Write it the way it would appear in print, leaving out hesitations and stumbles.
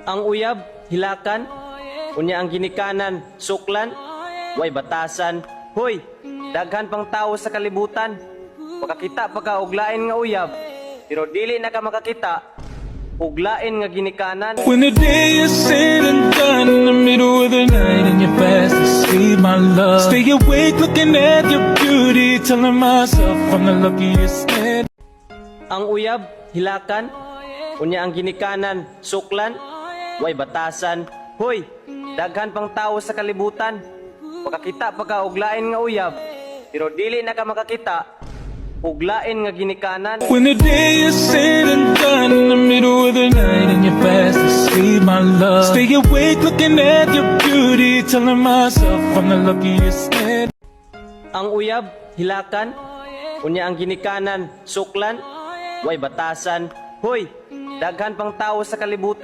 Ang uyab, hilakan, unya ang ginikanan, suklan, way batasan. Hoy, daghan pang tao sa kalibutan. Makakita pa ka og lain nga uyab, pero dili na ka makakita og lain nga ginikanan. When the day is said and done, in the middle of the night and you're fast asleep, my love, stay awake looking at your beauty, telling myself I'm the luckiest man. Ang uyab, hilakan, unya ang ginikanan, suklan, way batasan. Hoy, daghan pang tao sa kalibutan. Makakita pa ka og lain nga uyab, pero dili na ka makakita og lain nga ginikanan. When the day is said and done, in the middle of the night and you're fast asleep, my love, stay awake looking at your beauty, telling myself I'm the luckiest man. Ang uyab, hilakan, unya ang ginikanan, suklan, way batasan. Hoy, daghan pang tao sa kalibutan.